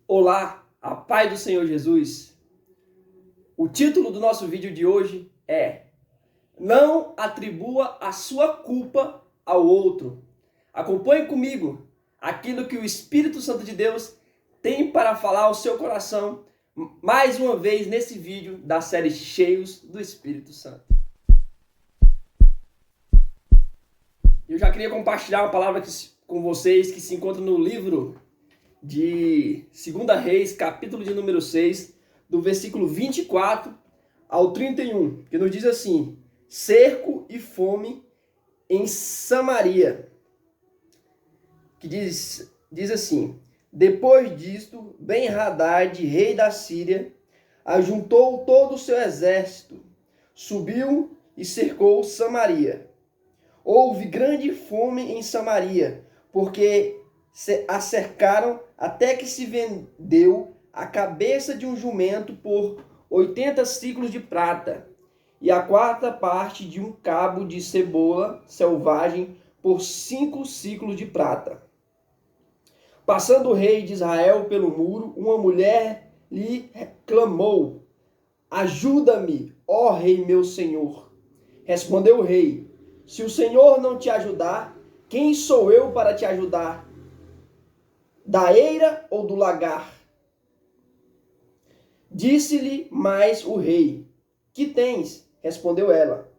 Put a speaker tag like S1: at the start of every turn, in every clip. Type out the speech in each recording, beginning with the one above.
S1: Olá, a paz do Senhor Jesus. O título do nosso vídeo de hoje é: Não atribua a sua culpa ao outro. Acompanhe comigo aquilo que o Espírito Santo de Deus tem para falar ao seu coração mais uma vez nesse vídeo da série Cheios do Espírito Santo. Eu já queria compartilhar uma palavra com vocês que se encontra no livro de 2 Reis, capítulo de número 6, do versículo 24 ao 31, que nos diz assim: cerco e fome em Samaria. Que diz assim: depois disto, Ben-Hadad, rei da Síria, ajuntou todo o seu exército, subiu e cercou Samaria. Houve grande fome em Samaria, porque a cercaram até que se vendeu a cabeça de um jumento por 80 ciclos de prata, e a quarta parte de um cabo de cebola selvagem por 5 ciclos de prata. Passando o rei de Israel pelo muro, uma mulher lhe clamou: ajuda-me, ó rei meu senhor. Respondeu o rei: se o Senhor não te ajudar, quem sou eu para te ajudar? Da eira ou do lagar? Disse-lhe mais o rei: que tens? Respondeu ela: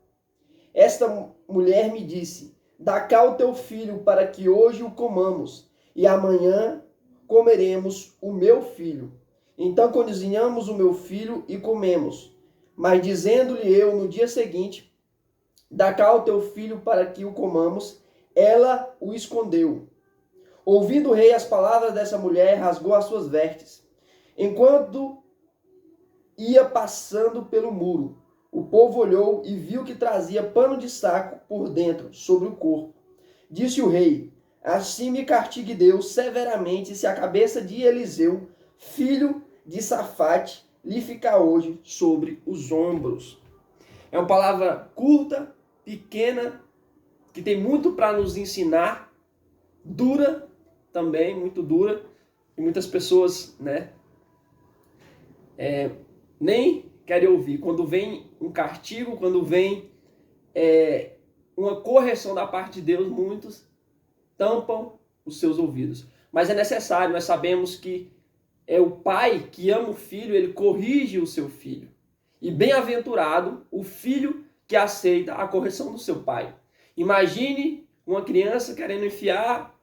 S1: esta mulher me disse: dá cá o teu filho para que hoje o comamos, e amanhã comeremos o meu filho. Então cozinhamos o meu filho e comemos. Mas dizendo-lhe eu no dia seguinte: dá cá o teu filho para que o comamos, ela o escondeu. Ouvindo o rei as palavras dessa mulher, rasgou as suas vestes. Enquanto ia passando pelo muro, o povo olhou e viu que trazia pano de saco por dentro, sobre o corpo. Disse o rei: assim me castigue Deus severamente, se a cabeça de Eliseu, filho de Safate, lhe ficar hoje sobre os ombros. É uma palavra curta, pequena, que tem muito para nos ensinar, dura também, muito dura, e muitas pessoas, nem querem ouvir. Quando vem um castigo, quando vem uma correção da parte de Deus, muitos tampam os seus ouvidos. Mas é necessário, nós sabemos que é o pai que ama o filho, ele corrige o seu filho. E bem-aventurado o filho que aceita a correção do seu pai. Imagine uma criança querendo enfiar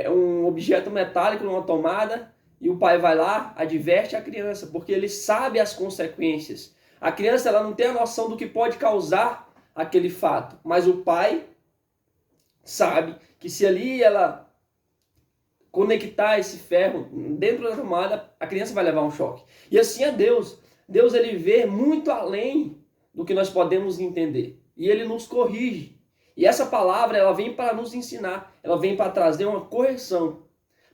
S1: um objeto metálico numa tomada, e o pai vai lá, adverte a criança, porque ele sabe as consequências. A criança ela não tem a noção do que pode causar aquele fato, mas o pai sabe que se ali ela conectar esse ferro dentro da tomada, a criança vai levar um choque. E assim é Deus. Deus ele vê muito além do que nós podemos entender, e ele nos corrige. E essa palavra, ela vem para nos ensinar, ela vem para trazer uma correção,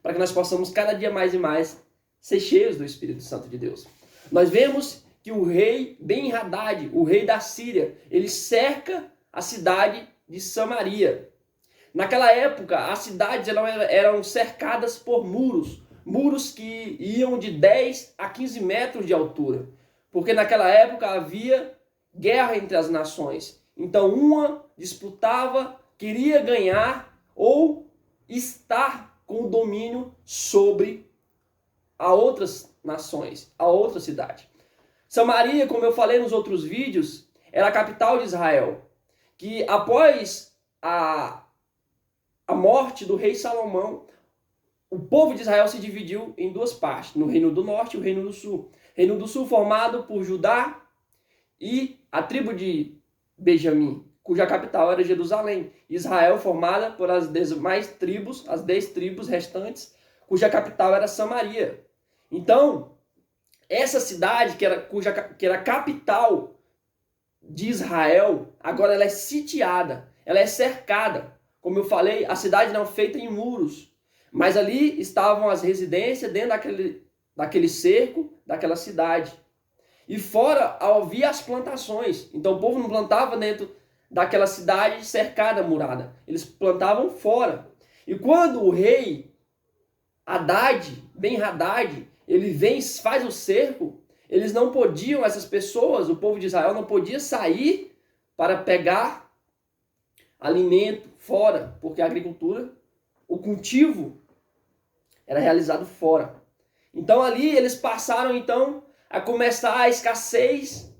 S1: para que nós possamos cada dia mais e mais ser cheios do Espírito Santo de Deus. Nós vemos que o rei Ben-Hadad, o rei da Síria, ele cerca a cidade de Samaria. Naquela época, as cidades eram cercadas por muros, muros que iam de 10 a 15 metros de altura, porque naquela época havia guerra entre as nações. Então uma disputava, queria ganhar ou estar com o domínio sobre a outras nações, a outra cidade. Samaria, como eu falei nos outros vídeos, era a capital de Israel, que após a morte do rei Salomão, o povo de Israel se dividiu em duas partes, no Reino do Norte e o Reino do Sul. Reino do Sul formado por Judá e a tribo de Benjamim, cuja capital era Jerusalém. Israel formada por as demais tribos, as 10 tribos restantes, cuja capital era Samaria. Então, essa cidade, que era a capital de Israel, agora ela é sitiada, ela é cercada. Como eu falei, a cidade não é feita em muros, mas ali estavam as residências dentro daquele cerco, daquela cidade. E fora havia as plantações. Então o povo não plantava dentro daquela cidade cercada, murada. Eles plantavam fora. E quando o rei Ben-Hadad, ele vem, faz o cerco, eles não podiam, essas pessoas, o povo de Israel não podia sair para pegar alimento fora, porque a agricultura, o cultivo era realizado fora. Então ali eles passaram então a começar a escassez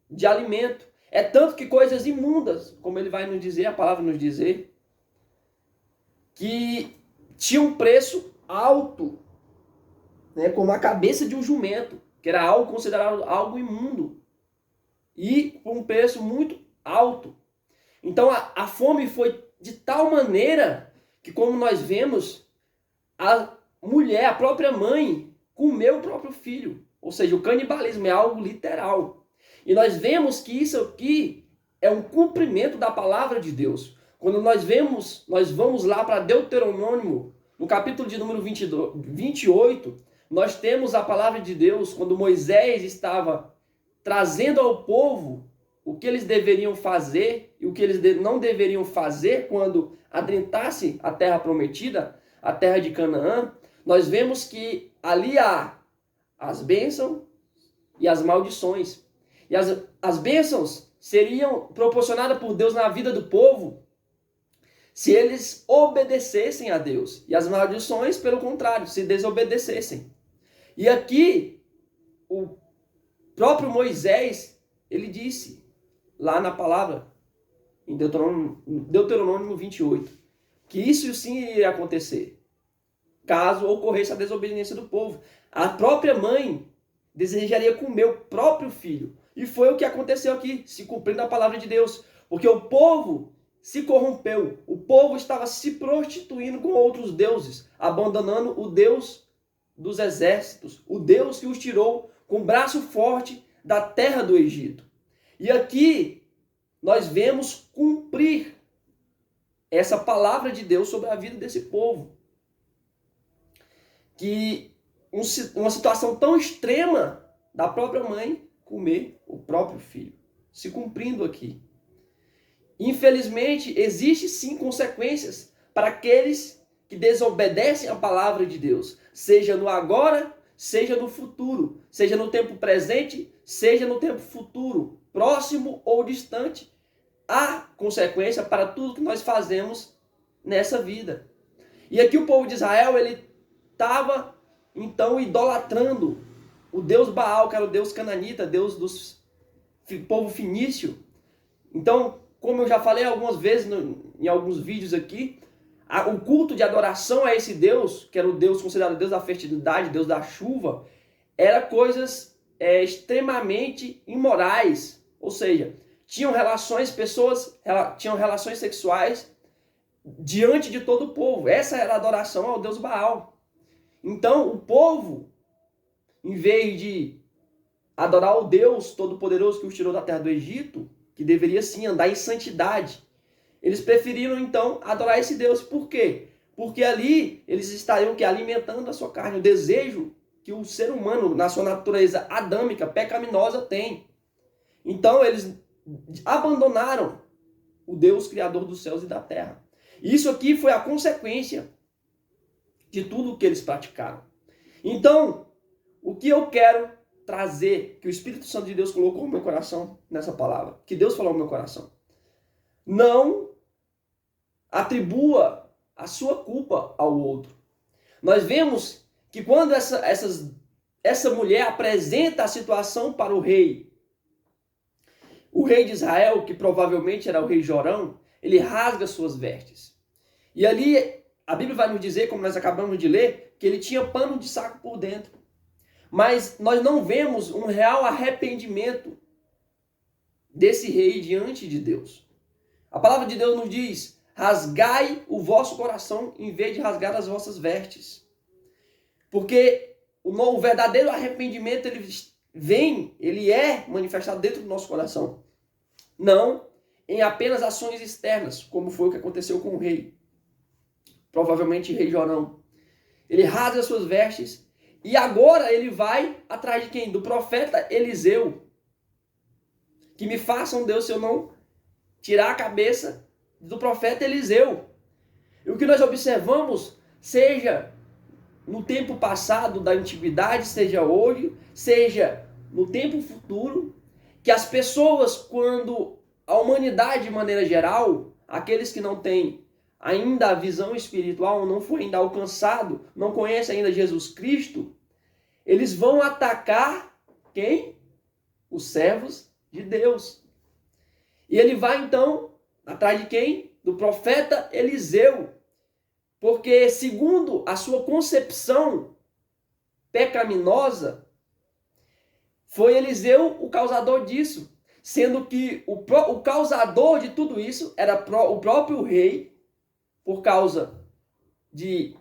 S1: de alimento. É tanto que coisas imundas, como ele vai nos dizer, a palavra nos dizer, que tinha um preço alto, né, como a cabeça de um jumento, que era algo considerado algo imundo, e com um preço muito alto. Então a fome foi de tal maneira que, como nós vemos, a mulher, a própria mãe, comeu o próprio filho. Ou seja, o canibalismo é algo literal. E nós vemos que isso aqui é um cumprimento da palavra de Deus. Quando nós vamos lá para Deuteronômio, no capítulo de número 28, nós temos a palavra de Deus, quando Moisés estava trazendo ao povo o que eles deveriam fazer e o que eles não deveriam fazer quando adentrasse a terra prometida, a terra de Canaã. Nós vemos que ali há as bênçãos e as maldições. E as bênçãos seriam proporcionadas por Deus na vida do povo se eles obedecessem a Deus. E as maldições, pelo contrário, se desobedecessem. E aqui, o próprio Moisés, ele disse, lá na palavra, em Deuteronômio 28, que isso sim iria acontecer, caso ocorresse a desobediência do povo. A própria mãe desejaria comer o próprio filho. E foi o que aconteceu aqui, se cumprindo a palavra de Deus. Porque o povo se corrompeu. O povo estava se prostituindo com outros deuses, abandonando o Deus dos exércitos, o Deus que os tirou com o braço forte da terra do Egito. E aqui nós vemos cumprir essa palavra de Deus sobre a vida desse povo. Que uma situação tão extrema da própria mãe comer o próprio filho, se cumprindo aqui. Infelizmente, existe sim consequências para aqueles que desobedecem à palavra de Deus, seja no agora, seja no futuro, seja no tempo presente, seja no tempo futuro, próximo ou distante. Há consequência para tudo que nós fazemos nessa vida. E aqui o povo de Israel, ele estava então idolatrando o Deus Baal, que era o Deus cananita, Deus do povo fenício. Então, como eu já falei algumas vezes em alguns vídeos aqui, o culto de adoração a esse Deus, que era o Deus considerado Deus da fertilidade, Deus da chuva, era coisas extremamente imorais. Ou seja, pessoas tinham relações sexuais diante de todo o povo. Essa era a adoração ao Deus Baal. Então, o povo, em vez de adorar o Deus Todo-Poderoso que os tirou da terra do Egito, que deveria sim andar em santidade, eles preferiram então adorar esse Deus. Por quê? Porque ali eles estariam alimentando a sua carne, o desejo que o ser humano, na sua natureza adâmica, pecaminosa, tem. Então eles abandonaram o Deus Criador dos céus e da terra. Isso aqui foi a consequência de tudo o que eles praticaram. Então, o que eu quero trazer, que o Espírito Santo de Deus colocou no meu coração nessa palavra, que Deus falou no meu coração: não atribua a sua culpa ao outro. Nós vemos que quando essa mulher apresenta a situação para o rei de Israel, que provavelmente era o rei Jorão, ele rasga suas vestes. E ali a Bíblia vai nos dizer, como nós acabamos de ler, que ele tinha pano de saco por dentro. Mas nós não vemos um real arrependimento desse rei diante de Deus. A palavra de Deus nos diz: rasgai o vosso coração em vez de rasgar as vossas vestes. Porque o verdadeiro arrependimento, ele é manifestado dentro do nosso coração. Não em apenas ações externas, como foi o que aconteceu com o rei. Provavelmente o rei Jorão. Ele rasga as suas vestes e agora ele vai atrás de quem? Do profeta Eliseu. Que me façam Deus se eu não tirar a cabeça do profeta Eliseu. E o que nós observamos, seja no tempo passado da antiguidade, seja hoje, seja no tempo futuro, que as pessoas, quando a humanidade de maneira geral, aqueles que não têm ainda a visão espiritual, não foi ainda alcançado, não conhece ainda Jesus Cristo, eles vão atacar quem? Os servos de Deus. E ele vai então atrás de quem? Do profeta Eliseu. Porque segundo a sua concepção pecaminosa, foi Eliseu o causador disso. Sendo que o causador de tudo isso era o próprio rei, por causa de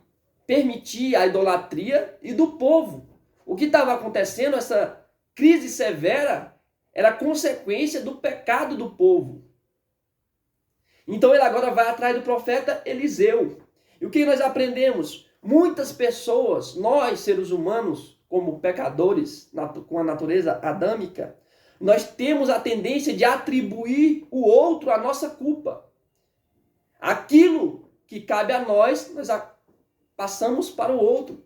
S1: permitir a idolatria, e do povo. O que estava acontecendo, essa crise severa, era consequência do pecado do povo. Então ele agora vai atrás do profeta Eliseu. E o que nós aprendemos? Muitas pessoas, nós seres humanos, como pecadores, com a natureza adâmica, nós temos a tendência de atribuir o outro a nossa culpa. Aquilo que cabe a nós, nós passamos para o outro.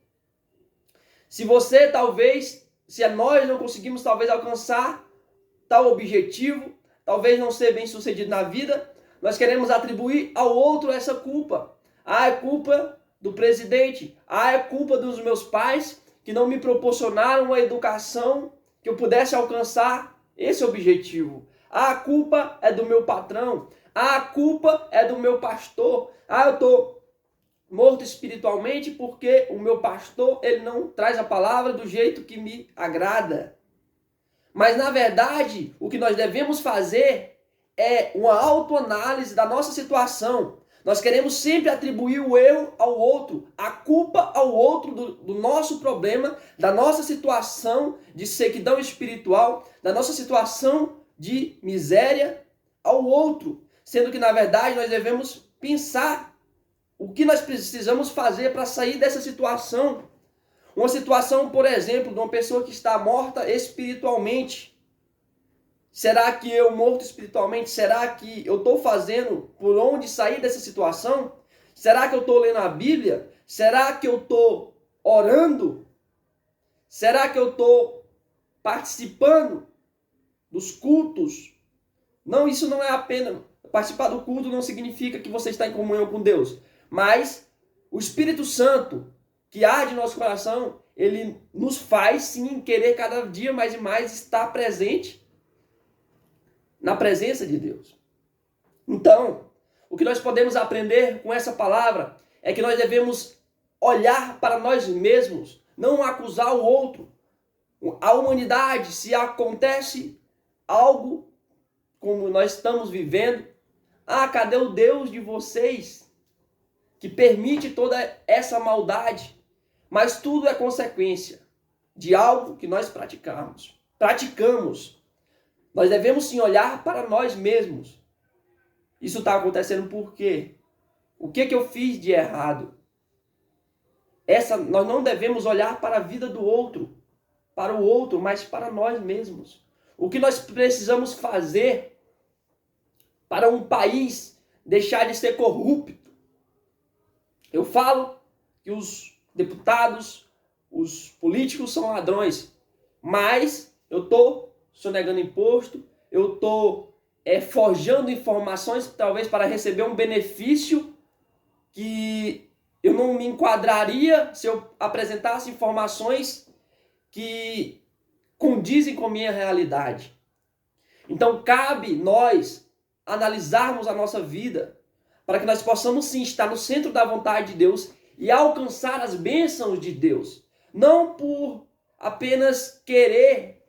S1: Se você talvez, se nós não conseguimos talvez alcançar tal objetivo, talvez não ser bem sucedido na vida, nós queremos atribuir ao outro essa culpa. Ah, é culpa do presidente. Ah, é culpa dos meus pais que não me proporcionaram uma educação que eu pudesse alcançar esse objetivo. Ah, a culpa é do meu patrão. Ah, a culpa é do meu pastor. Ah, eu estou morto espiritualmente porque o meu pastor ele não traz a palavra do jeito que me agrada. Mas, na verdade, o que nós devemos fazer é uma autoanálise da nossa situação. Nós queremos sempre atribuir o erro ao outro, a culpa ao outro do nosso problema, da nossa situação de sequidão espiritual, da nossa situação de miséria ao outro. Sendo que, na verdade, nós devemos pensar o que nós precisamos fazer para sair dessa situação. Uma situação, por exemplo, de uma pessoa que está morta espiritualmente. Será que eu morto espiritualmente? Será que eu estou fazendo por onde sair dessa situação? Será que eu estou lendo a Bíblia? Será que eu estou orando? Será que eu estou participando dos cultos? Não, isso não é apenas... Participar do culto não significa que você está em comunhão com Deus. Mas o Espírito Santo, que arde em nosso coração, ele nos faz sim querer cada dia mais e mais estar presente na presença de Deus. Então, o que nós podemos aprender com essa palavra é que nós devemos olhar para nós mesmos, não acusar o outro. A humanidade, se acontece algo como nós estamos vivendo, cadê o Deus de vocês que permite toda essa maldade? Mas tudo é consequência de algo que nós praticamos. Nós devemos sim olhar para nós mesmos. Isso está acontecendo por quê? O que eu fiz de errado? Nós não devemos olhar para a vida do outro, para o outro, mas para nós mesmos. O que nós precisamos fazer para um país deixar de ser corrupto? Eu falo que os deputados, os políticos são ladrões, mas eu estou sonegando imposto, eu estou forjando informações talvez para receber um benefício que eu não me enquadraria se eu apresentasse informações que condizem com a minha realidade. Então cabe nós analisarmos a nossa vida para que nós possamos sim estar no centro da vontade de Deus e alcançar as bênçãos de Deus, não por apenas querer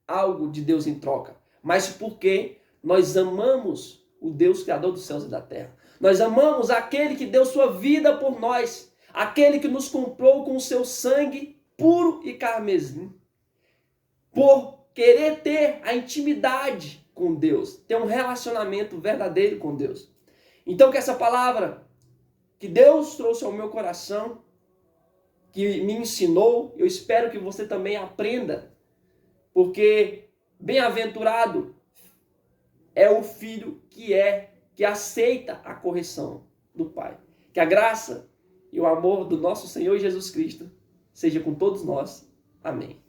S1: algo de Deus em troca, mas porque nós amamos o Deus Criador dos céus e da terra. Nós amamos aquele que deu sua vida por nós, aquele que nos comprou com o seu sangue puro e carmesim, por querer ter a intimidade com Deus, ter um relacionamento verdadeiro com Deus. Então que essa palavra que Deus trouxe ao meu coração, que me ensinou, eu espero que você também aprenda, porque bem-aventurado é o filho que aceita a correção do Pai. Que a graça e o amor do nosso Senhor Jesus Cristo seja com todos nós. Amém.